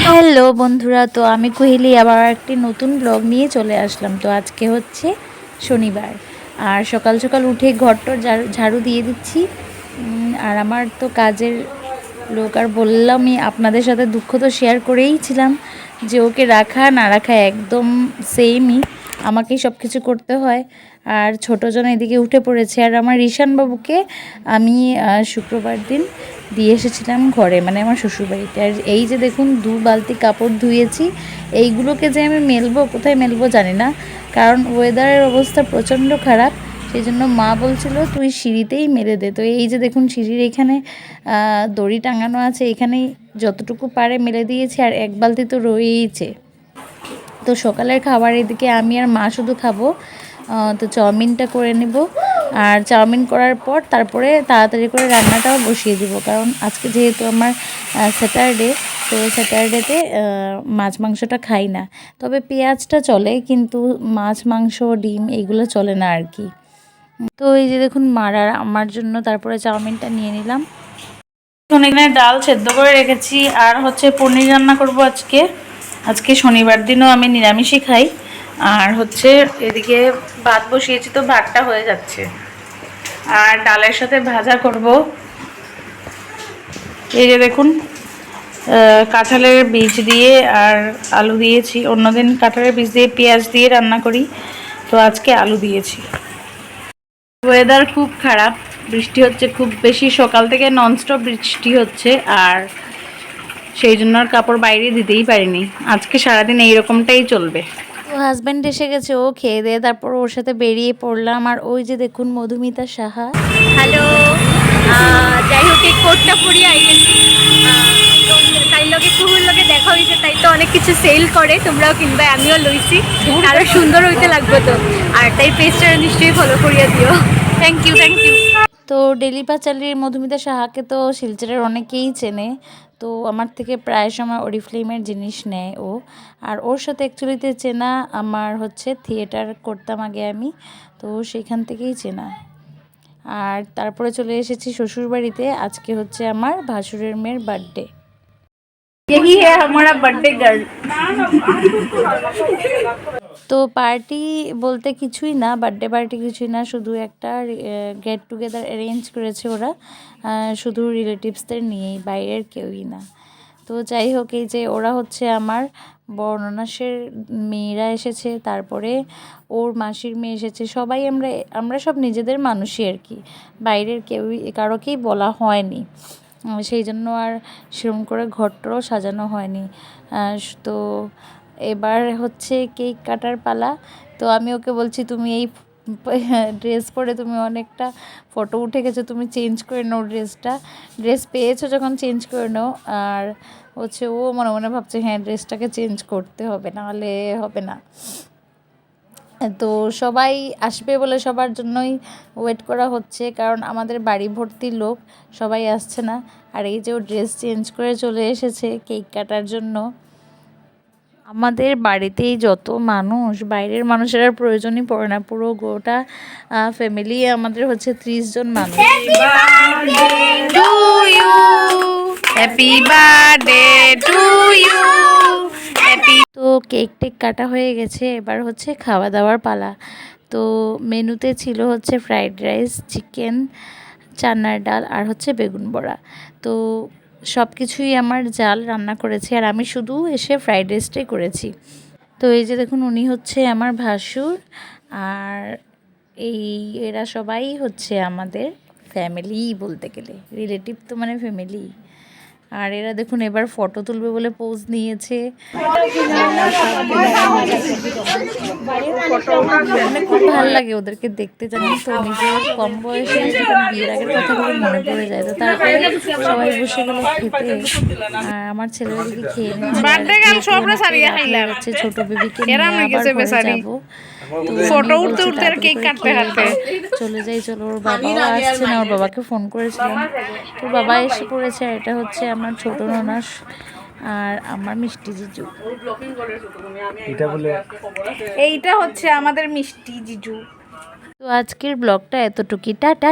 Hello বন্ধুরা, তো আমি কুহেলি আবার একটি নতুন ব্লগ নিয়ে চলে আসলাম। তো আজকে হচ্ছে শনিবার, আর সকাল সকাল উঠে ঘরটর ঝাড়ু দিয়ে দিচ্ছি। আর আমার তো কাজের লোক, আর বললামই আপনাদের সাথে দুঃখ তো শেয়ার করেইছিলাম যে ওকে রাখা না রাখা একদম সেমই, আমাকেই সব কিছু করতে হয়। আর ছোটোজন এদিকে উঠে পড়েছে। আর আমার ঈশান বাবুকে আমি শুক্রবার দিন দিয়ে এসেছিলাম ঘরে, মানে আমার শ্বশুরবাড়িতে। আর এই যে দেখুন 2 বালতি কাপড় ধুয়েছি, এইগুলোকে যে আমি মেলবো, কোথায় মেলবো জানি না, কারণ ওয়েদারের অবস্থা প্রচণ্ড খারাপ। সেই জন্য মা বলছিল তুই সিঁড়িতেই মেলে দে। তো এই যে দেখুন সিঁড়ির এখানে দড়ি টাঙানো আছে, এখানেই যতটুকু পারে মেলে দিয়েছি, আর 1 বালতি তো রয়েইছে। তো সকালের খাবার এদিকে আমি আর মা শুধু খাবো। তো চাউমিনটা করে নেব, আর চাউমিন করার পর তারপরে তাড়াতাড়ি করে রান্নাটাও বসিয়ে দেব, কারণ আজকে যেহেতু আমার স্যাটারডে, তো স্যাটারডেতে মাছ মাংসটা খাই না। তবে পেঁয়াজটা চলে, কিন্তু মাছ মাংস ডিম এইগুলো চলে না আর কি। তো এই যে দেখুন মার আর আমার জন্য তারপরে চাউমিনটা নিয়ে নিলাম। এখানে ডাল সেদ্ধ করে রেখেছি, আর হচ্ছে পনির রান্না করব আজকে। আজকে শনিবার দিনও আমি নিরামিষই খাই। আর হচ্ছে এদিকে ভাত বসিয়েছি, তো ভাতটা হয়ে যাচ্ছে। আর ডালের সাথে ভাজা করব। এই যে দেখুন কাঁঠালের বীজ দিয়ে আর আলু দিয়েছি। অন্যদিন কাঁঠালের বীজ দিয়ে পেঁয়াজ দিয়ে রান্না করি, তো আজকে আলু দিয়েছি। ওয়েদার খুব খারাপ, বৃষ্টি হচ্ছে খুব বেশি, সকাল থেকে ননস্টপ বৃষ্টি হচ্ছে। আর সেই জন্য আর কাপড় বাইরে দিতেই পারিনি। আজকে সারাদিন এইরকমটাই চলবে। তো হাজব্যান্ড এসে গেছে, ও খেয়ে দিয়ে তারপর ওর সাথে বেরিয়ে পড়লাম। আর ওই যে দেখুন মধুমিতা সাহা। হ্যালো, যাই হোক এই কোটটা পরিয়ে আইছি, তো তাই লগে কুহুর লগে দেখা হয়েছে, তাই তো অনেক কিছু সেল করে, তোমরাও কিনবে, আমিও লইছি। আরও সুন্দর হইতে লাগবে তো, আর তাই পেজটা নিশ্চয়ই ফলো করিয়া দিও। Thank you, thank you. তো ডেলি পাচালির মধুমিতা সাহাকে তো শিলচরের অনেকেই চেনে। তো আমার থেকে প্রায় সময় অরিফ্লেমের জিনিস নেয় ও। আর ওর সাথে অ্যাকচুয়ালিতে চেনা আমার হচ্ছে থিয়েটার করতাম আগে আমি, তো সেখান থেকেই চেনা। আর তারপরে চলে এসেছি শ্বশুরবাড়িতে। আজকে হচ্ছে আমার ভাসুরের মেয়ের বার্থডে। यही है हमारा बर्थडे गर्ल। তো পার্টি বলতে কিছুই না, বার্থডে পার্টি কিছুই না, শুধু একটা গেট টুগেদার অ্যারেঞ্জ করেছে ওরা, শুধু রিলেটিভসদের নিয়েই, বাইরের কেউই না। তো যাই হোক, এই যে ওরা হচ্ছে আমার বর্ণনাসের মেয়েরা এসেছে, তারপরে ওর মাসির মেয়ে এসেছে, সবাই আমরা সব নিজেদের মানুষই আর কি, বাইরের কেউই কারোকেই বলা হয়নি। সেই জন্য আর সেরকম করে ঘরটাও সাজানো হয়নি। তো এবার হচ্ছে কেক কাটার পালা। তো আমি ওকে বলছি তুমি এই ড্রেস পরে তুমি অনেকটা ফটো উঠে গেছো, তুমি চেঞ্জ করে নাও ড্রেস পেয়েছো যখন চেঞ্জ করে নাও। আর হচ্ছে ও মনে মনে ভাবছে হ্যাঁ ড্রেসটাকে চেঞ্জ করতে হবে, নাহলে হবে না। তো সবাই আসবে বলে সবার জন্যই ওয়েট করা হচ্ছে, কারণ আমাদের বাড়ি ভর্তি লোক, সবাই আসছে না। আর এই যে ও ড্রেস চেঞ্জ করে চলে এসেছে কেক কাটার জন্য। আমাদের বাড়িতেই যত মানুষ, বাইরের মানুষের আর প্রয়োজনই পড়ে না, পুরো গোটা ফ্যামিলি আমাদের হচ্ছে 30 জন মানুষ। Happy birthday to you. তো কেক টেক কাটা হয়ে গেছে, এবার হচ্ছে খাওয়া দাওয়ার পালা। তো মেনুতে ছিল হচ্ছে ফ্রাইড রাইস, চিকেন, চানার ডাল, আর হচ্ছে বেগুন বড়া। তো সব কিছুই আমার জাল রান্না করেছি, আর আমি শুধু এসে ফ্রাইড রাইসটাই করেছি। তো এই যে দেখুন উনি হচ্ছে আমার ভাসুর, আর এরা সবাই হচ্ছে আমাদের ফ্যামিলি বলতে গেলে, রিলেটিভ তো মানে ফ্যামিলি। আর এরা দেখুন এবার ফটো তুলবে বলে পোজ নিয়েছে। মানে খুব ভালো লাগে ওদেরকে দেখতে, জানি তো নিজের কম বয়সে যখন বিয়ের আগের কথাগুলো মনে পড়ে যায়। তো তারপরে সবাই বসে গেল খেতে, আর আমার ছেলের দিকে খেয়ে নিচ্ছে, ছোট বেবিকে নিয়ে আবার ঘরে যাবো। ফটো উঠতে উঠতে আর কেক কাটতে কাটতে চলে যাই। চলো, ওর বাবাও আসছে না, ওর বাবাকে ফোন করেছিলাম, তো বাবা এসে পড়েছে। আর এটা হচ্ছে আমার ছোট ননাস আর আমার মিষ্টি জিজু। এইটা হচ্ছে আমাদের মিষ্টি জিজু। তো আজকের ব্লগটা এতটুকুই, টাটা।